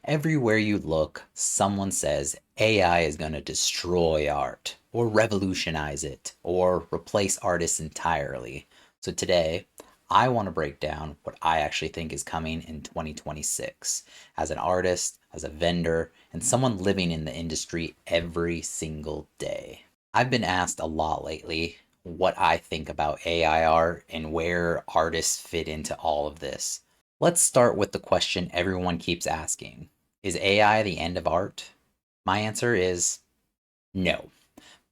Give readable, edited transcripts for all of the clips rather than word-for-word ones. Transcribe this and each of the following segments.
Everywhere you look, someone says AI is going to destroy art, or revolutionize it, or replace artists entirely. So today, I want to break down what I actually think is coming in 2026 as an artist, as a vendor, and someone living in the industry every single day. I've been asked a lot lately what I think about AI art and where artists fit into all of this. Let's start with the question everyone keeps asking. Is AI the end of art? My answer is no.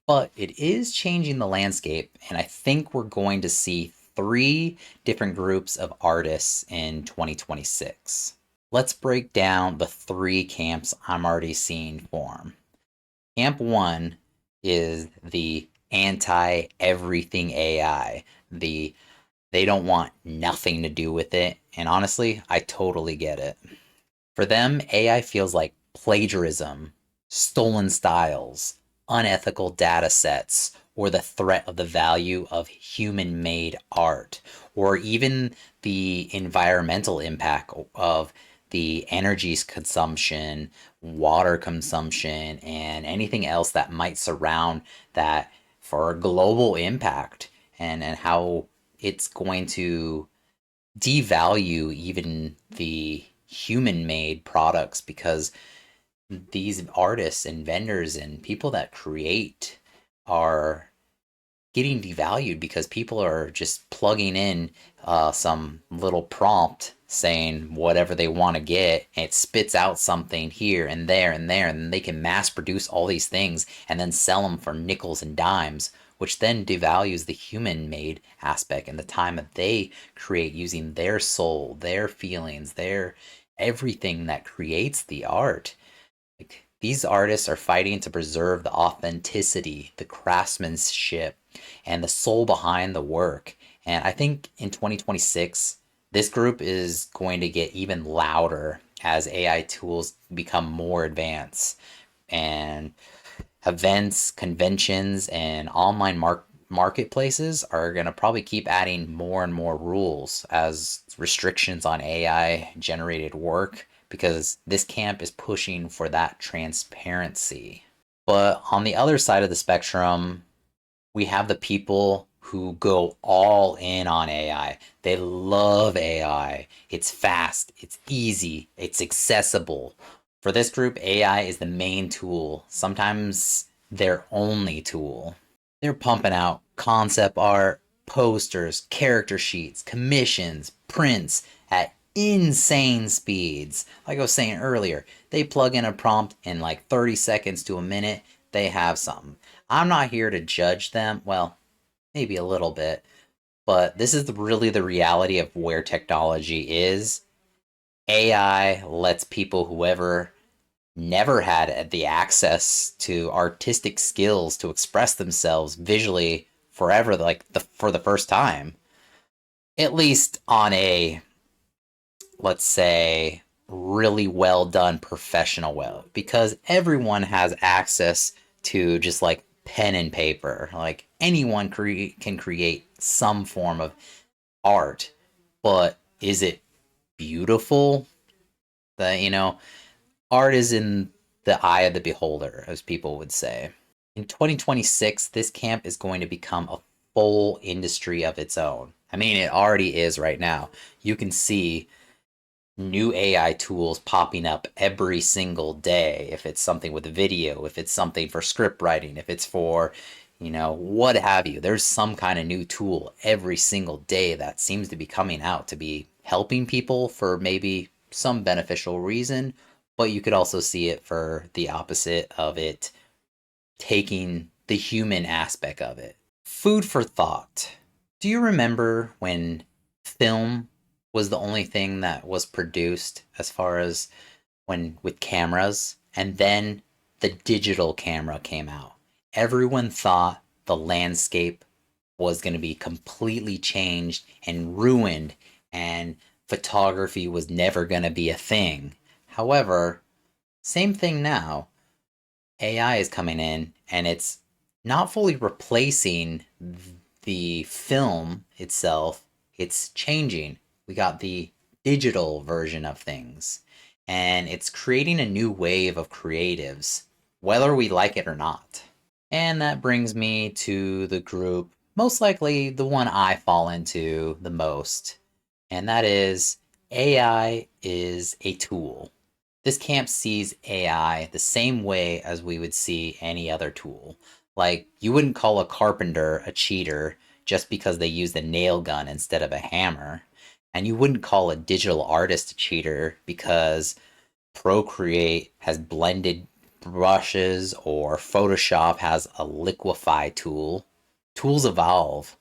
But it is changing the landscape, and I think we're going to see three different groups of artists in 2026. Let's break down the three camps I'm already seeing form. Camp one is the anti everything AI. They don't want nothing to do with it. And honestly, I totally get it. For them, AI feels like plagiarism, stolen styles, unethical data sets, or the threat of the value of human made art, or even the environmental impact of the energy consumption, water consumption, and anything else that might surround that for a global impact and how it's going to devalue even the human made products because these artists and vendors and people that create are getting devalued because people are just plugging in some little prompt saying whatever they want to get and it spits out something here and there and there and they can mass produce all these things and then sell them for nickels and dimes, which then devalues the human made aspect and the time that they create using their soul, their feelings, their everything that creates the art. Like, these artists are fighting to preserve the authenticity, the craftsmanship, and the soul behind the work. And I think in 2026, this group is going to get even louder as AI tools become more advanced. And events, conventions, and online marketplaces are going to probably keep adding more and more rules as restrictions on AI generated work because this camp is pushing for that transparency. But on the other side of the spectrum, we have the people who go all in on AI. They love AI. It's fast, it's easy, it's accessible. For this group, AI is the main tool, sometimes their only tool. They're pumping out concept art, posters, character sheets, commissions, prints at insane speeds. Like I was saying earlier, they plug in a prompt in like 30 seconds to a minute, they have something. I'm not here to judge them. Well, maybe a little bit, but this is really the reality of where technology is. AI lets people, whoever never had the access to artistic skills to express themselves visually forever, like for the first time, at least on a, let's say, really well done professional way, because everyone has access to just like pen and paper. Like anyone can create some form of art, but is it beautiful? Art is in the eye of the beholder, as people would say. In 2026, this camp is going to become a full industry of its own. I mean, it already is right now. You can see new AI tools popping up every single day. If it's something with video, if it's something for script writing, if it's for, what have you. There's some kind of new tool every single day that seems to be coming out to be helping people for maybe some beneficial reason, but you could also see it for the opposite of it taking the human aspect of it. Food for thought. Do you remember when film was the only thing that was produced as far as when with cameras and then the digital camera came out? Everyone thought the landscape was going to be completely changed and ruined and photography was never going to be a thing. However, same thing now. AI is coming in and it's not fully replacing the film itself, it's changing. We got the digital version of things. and it's creating a new wave of creatives, whether we like it or not. And that brings me to the group, most likely the one I fall into the most, and that is AI is a tool. This camp sees AI the same way as we would see any other tool. Like, you wouldn't call a carpenter a cheater just because they used a nail gun instead of a hammer. And you wouldn't call a digital artist a cheater because Procreate has blended brushes or Photoshop has a liquify tool. Tools evolve,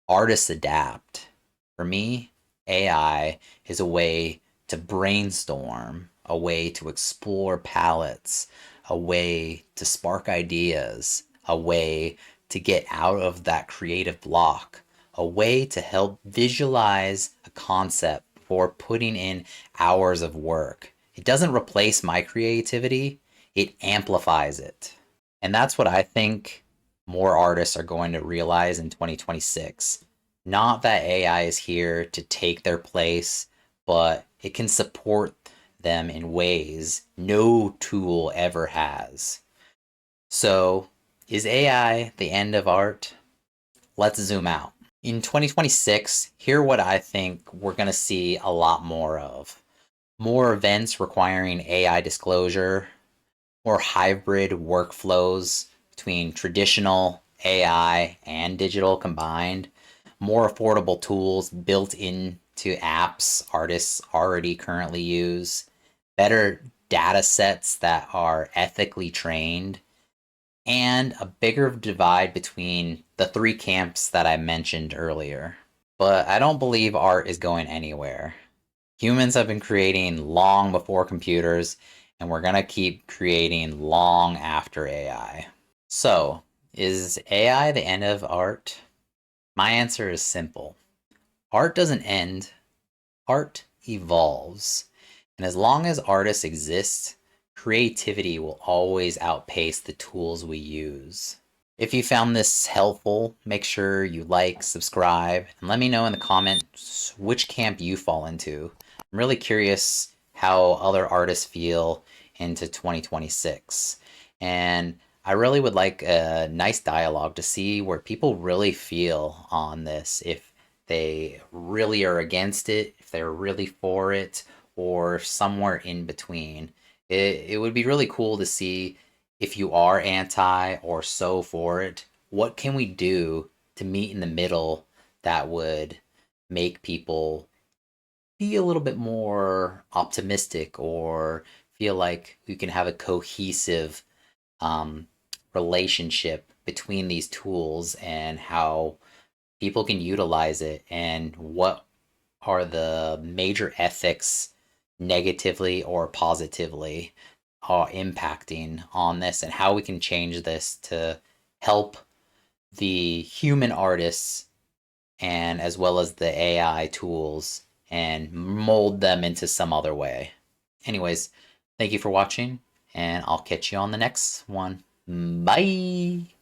artists adapt. For me, AI is a way to brainstorm, a way to explore palettes, a way to spark ideas, a way to get out of that creative block, a way to help visualize a concept before putting in hours of work. It doesn't replace my creativity, it amplifies it. And that's what I think more artists are going to realize in 2026. Not that AI is here to take their place, but it can support them in ways no tool ever has. So, is AI the end of art? Let's zoom out. In 2026, here what I think we're going to see a lot more of. More events requiring AI disclosure, more hybrid workflows between traditional AI and digital combined, more affordable tools built into apps artists already currently use, better data sets that are ethically trained, and a bigger divide between the three camps that I mentioned earlier. But I don't believe art is going anywhere. Humans have been creating long before computers, and we're going to keep creating long after AI. So, is AI the end of art? My answer is simple. Art doesn't end, art evolves. And as long as artists exist, creativity will always outpace the tools we use. If you found this helpful, make sure you like, subscribe, and let me know in the comments which camp you fall into. I'm really curious how other artists feel into 2026. And I really would like a nice dialogue to see where people really feel on this. If they really are against it, if they're really for it, or somewhere in between. It would be really cool to see if you are anti or so for it. What can we do to meet in the middle that would make people be a little bit more optimistic or feel like we can have a cohesive um, relationship between these tools and how people can utilize it and what are the major ethics negatively or positively are impacting on this and how we can change this to help the human artists and as well as the AI tools and mold them into some other way. Anyways, thank you for watching and I'll catch you on the next one. Bye.